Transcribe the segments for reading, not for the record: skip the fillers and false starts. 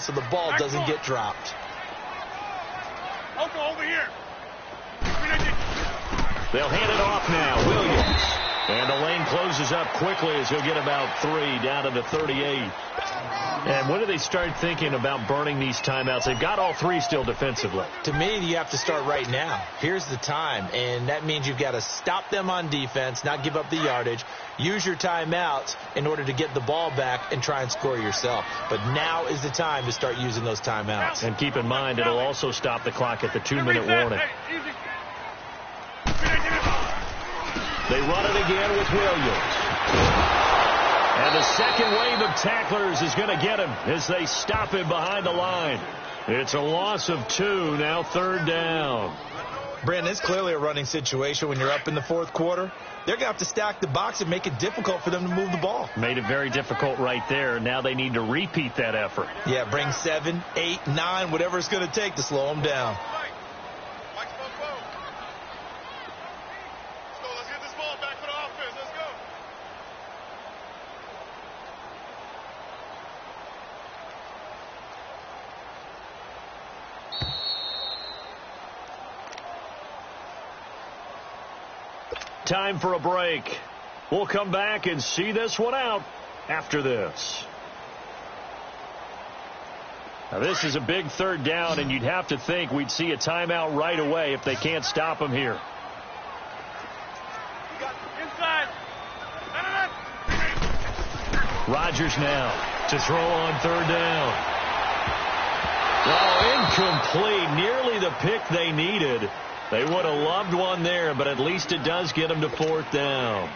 so the ball doesn't get dropped. Over here. They'll hand it off now. Williams. And the lane closes up quickly as he'll get about 3 down to the 38. And when do they start thinking about burning these timeouts? They've got all 3 still defensively. To me, you have to start right now. Here's the time, and that means you've got to stop them on defense, not give up the yardage, use your timeouts in order to get the ball back and try and score yourself. But now is the time to start using those timeouts. And keep in mind, it'll also stop the clock at the 2-minute warning. They run it again with Williams. And the second wave of tacklers is going to get him as they stop him behind the line. It's a loss of 2, now 3rd down. Brandon, it's clearly a running situation when you're up in the 4th quarter. They're going to have to stack the box and make it difficult for them to move the ball. Made it very difficult right there. Now they need to repeat that effort. Yeah, bring 7, 8, 9, whatever it's going to take to slow them down. Time for a break. We'll come back and see this one out after this. Now, this is a big 3rd down, and you'd have to think we'd see a timeout right away if they can't stop him here. Rodgers now to throw on 3rd down. Oh, incomplete. Nearly the pick they needed. They would have loved one there, but at least it does get them to 4th down.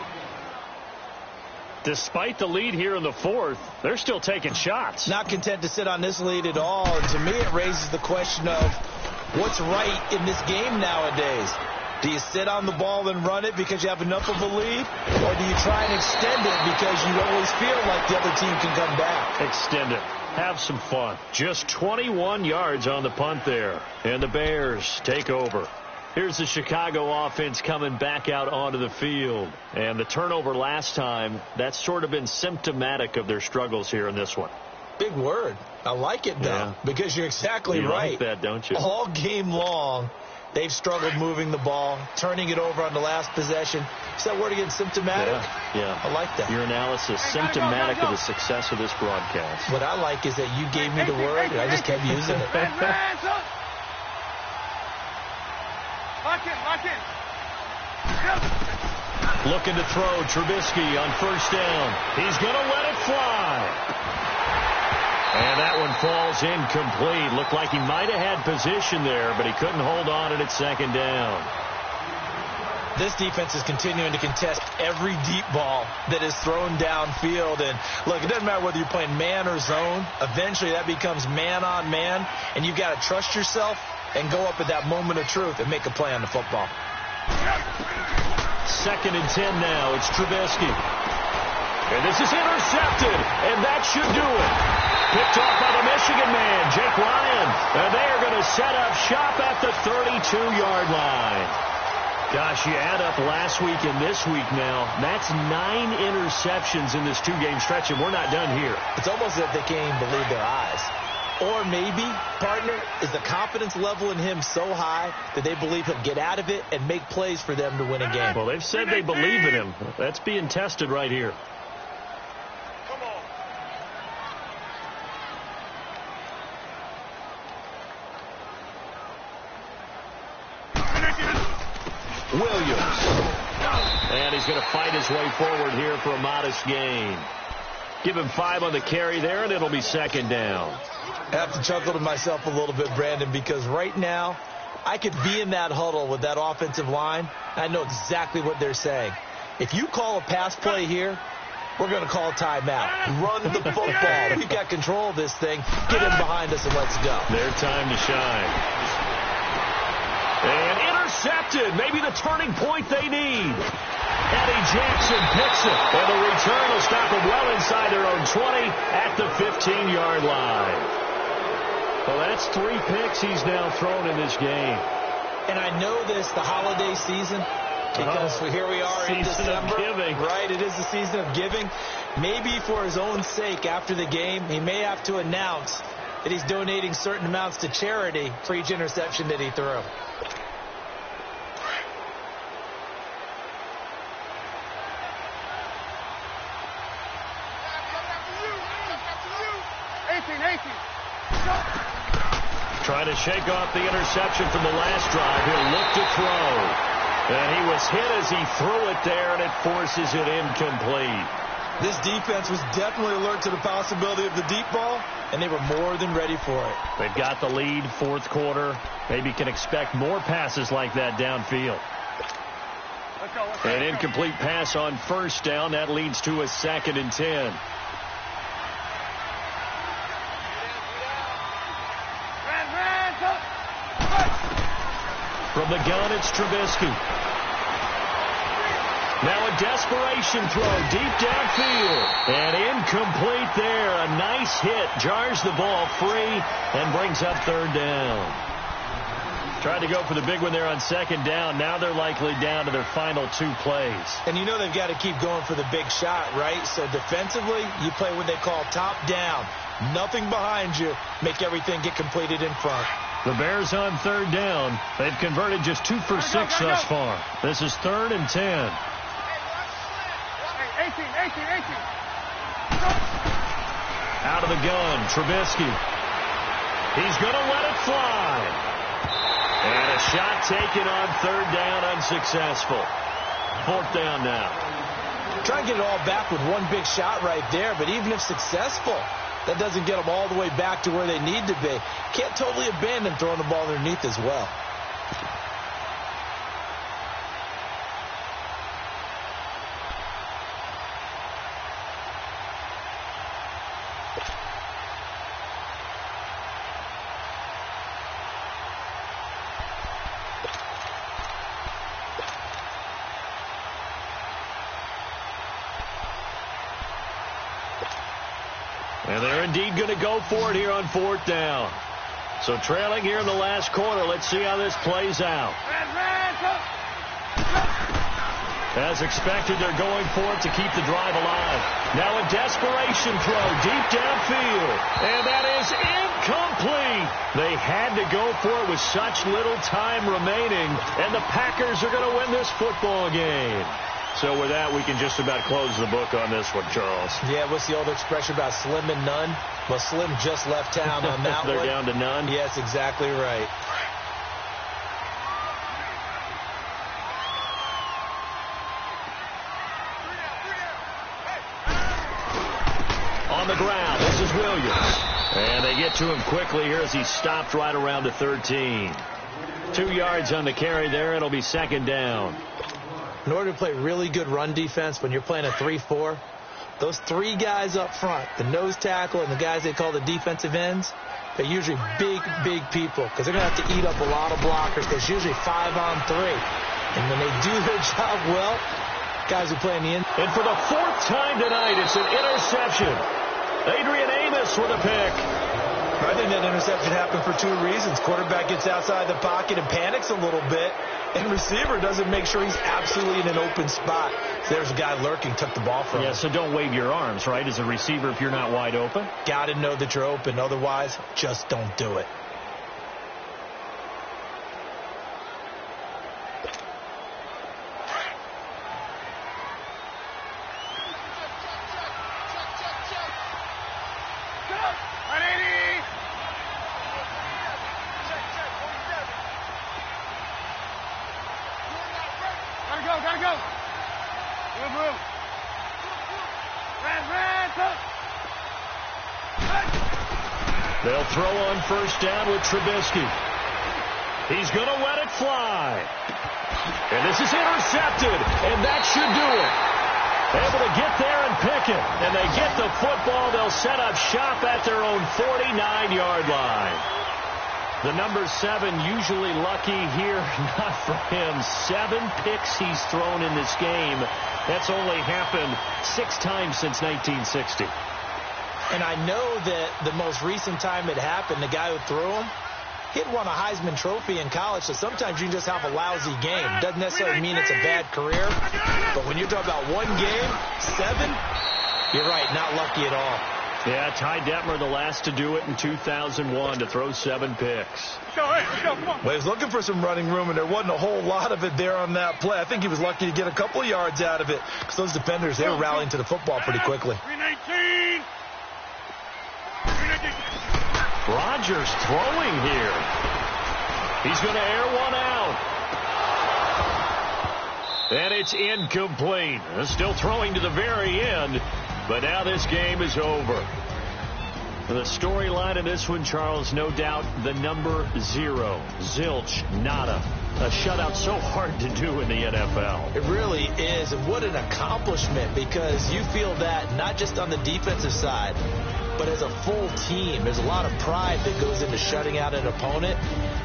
Despite the lead here in the 4th, they're still taking shots. Not content to sit on this lead at all. And to me, it raises the question of what's right in this game nowadays. Do you sit on the ball and run it because you have enough of a lead? Or do you try and extend it because you always feel like the other team can come back? Extend it. Have some fun. Just 21 yards on the punt there. And the Bears take over. Here's the Chicago offense coming back out onto the field. And the turnover last time, that's sort of been symptomatic of their struggles here in this one. Big word. I like it, though, because you're exactly right. You like that, don't you? All game long, they've struggled moving the ball, turning it over on the last possession. Is that word again, symptomatic? Yeah. I like that. Your analysis, symptomatic of the success of this broadcast. What I like is that you gave me the word, and I just kept using it. Lock in. Looking to throw Trubisky on 1st down. He's going to let it fly. And that one falls incomplete. Looked like he might have had position there, but he couldn't hold on at 2nd down. This defense is continuing to contest every deep ball that is thrown downfield. And, look, it doesn't matter whether you're playing man or zone. Eventually, that becomes man on man, and you've got to trust yourself and go up at that moment of truth and make a play on the football. 2nd and 10 now. It's Trubisky. And this is intercepted, and that should do it. Picked off by the Michigan man, Jake Ryan. And they are going to set up shop at the 32-yard line. Gosh, you add up last week and this week now. That's 9 interceptions in this 2-game stretch, and we're not done here. It's almost as if they can't even believe their eyes. Or maybe, partner, is the confidence level in him so high that they believe he'll get out of it and make plays for them to win a game. Well, they've said they believe in him. That's being tested right here. Come on. Williams. And he's going to fight his way forward here for a modest gain. Give him 5 on the carry there, and it'll be 2nd down. I have to chuckle to myself a little bit, Brandon, because right now I could be in that huddle with that offensive line. I know exactly what they're saying. If you call a pass play here, we're going to call a timeout. Run the football. We've got control of this thing. Get in behind us and let's go. Their time to shine. And intercepted. Maybe the turning point they need. Eddie Jackson picks it. And the return will stop them well inside their own 20 at the 15-yard line. Well, that's 3 picks he's now thrown in this game. And I know this, the holiday season, because here we are in December. Of giving. Right, it is the season of giving. Maybe for his own sake after the game, he may have to announce that he's donating certain amounts to charity for each interception that he threw. Trying to shake off the interception from the last drive. He'll look to throw. And he was hit as he threw it there, and it forces it incomplete. This defense was definitely alert to the possibility of the deep ball, and they were more than ready for it. They've got the lead, fourth quarter. Maybe can expect more passes like that downfield. An incomplete pass on first down. That leads to a 2nd and 10. From the gun, it's Trubisky. Now a desperation throw deep downfield. And incomplete there. A nice hit. Jars the ball free and brings up 3rd down. Tried to go for the big one there on 2nd down. Now they're likely down to their final 2 plays. And you know they've got to keep going for the big shot, right? So defensively, you play what they call top down. Nothing behind you. Make everything get completed in front. The Bears on 3rd down. They've converted just 2 for 6 thus far. This is 3rd and 10. 18. Out of the gun, Trubisky. He's going to let it fly. And a shot taken on 3rd down, unsuccessful. 4th down now. Try and get it all back with one big shot right there, but even if successful, that doesn't get them all the way back to where they need to be. Can't totally abandon throwing the ball underneath as well. And they're indeed going to go for it here on 4th down. So trailing here in the last quarter. Let's see how this plays out. As expected, they're going for it to keep the drive alive. Now a desperation throw deep downfield. And that is incomplete. They had to go for it with such little time remaining. And the Packers are going to win this football game. So with that, we can just about close the book on this one, Charles. Yeah, what's the old expression about slim and none? Well, Slim just left town on that They're one. down to none? Yes, exactly right. On the ground, this is Williams. And they get to him quickly here as he stopped right around the 13. 2 yards on the carry there. It'll be 2nd down. In order to play really good run defense when you're playing a 3-4, those 3 guys up front, the nose tackle and the guys they call the defensive ends, they're usually big, big people because they're going to have to eat up a lot of blockers. There's usually 5 on 3. And when they do their job well, guys who play in the end. And for the 4th time tonight, it's an interception. Adrian Amos with a pick. I think that interception happened for 2 reasons. Quarterback gets outside the pocket and panics a little bit, and receiver doesn't make sure he's absolutely in an open spot. So there's a guy lurking, took the ball from him. Yeah, so don't wave your arms, right, as a receiver if you're not wide open? Got to know that you're open. Otherwise, just don't do it. Gotta go. Move. They'll throw on first down with Trubisky. He's going to let it fly. And this is intercepted, and that should do it. Able to get there and pick it. And they get the football. They'll set up shop at their own 49-yard line. The number 7 usually lucky here. Not for him. 7 picks he's thrown in this game. That's only happened 6 times since 1960. And I know that the most recent time it happened, the guy who threw him, he'd won a Heisman Trophy in college, so sometimes you can just have a lousy game. Doesn't necessarily mean it's a bad career. But when you're talking about one game, 7, you're right, not lucky at all. Yeah, Ty Detmer, the last to do it in 2001, to throw 7 picks. Let's go, come on. Well, he was looking for some running room, and there wasn't a whole lot of it there on that play. I think he was lucky to get a couple of yards out of it, because those defenders, they were rallying to the football pretty quickly. 319. Rodgers throwing here. He's going to air one out. And it's incomplete. Still throwing to the very end, but now this game is over. The storyline in this one, Charles, no doubt the number 0. Zilch, nada. A shutout so hard to do in the NFL. It really is, and what an accomplishment, because you feel that not just on the defensive side, but as a full team. There's a lot of pride that goes into shutting out an opponent.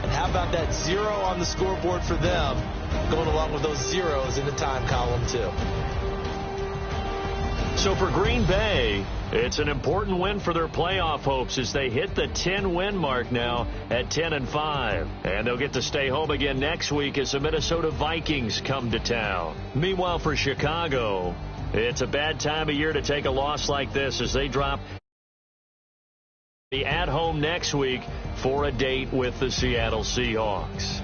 And how about that 0 on the scoreboard for them, going along with those zeros in the time column, too. So for Green Bay, it's an important win for their playoff hopes as they hit the 10-win mark now at 10-5. And they'll get to stay home again next week as the Minnesota Vikings come to town. Meanwhile, for Chicago, it's a bad time of year to take a loss like this as they drop at home next week for a date with the Seattle Seahawks.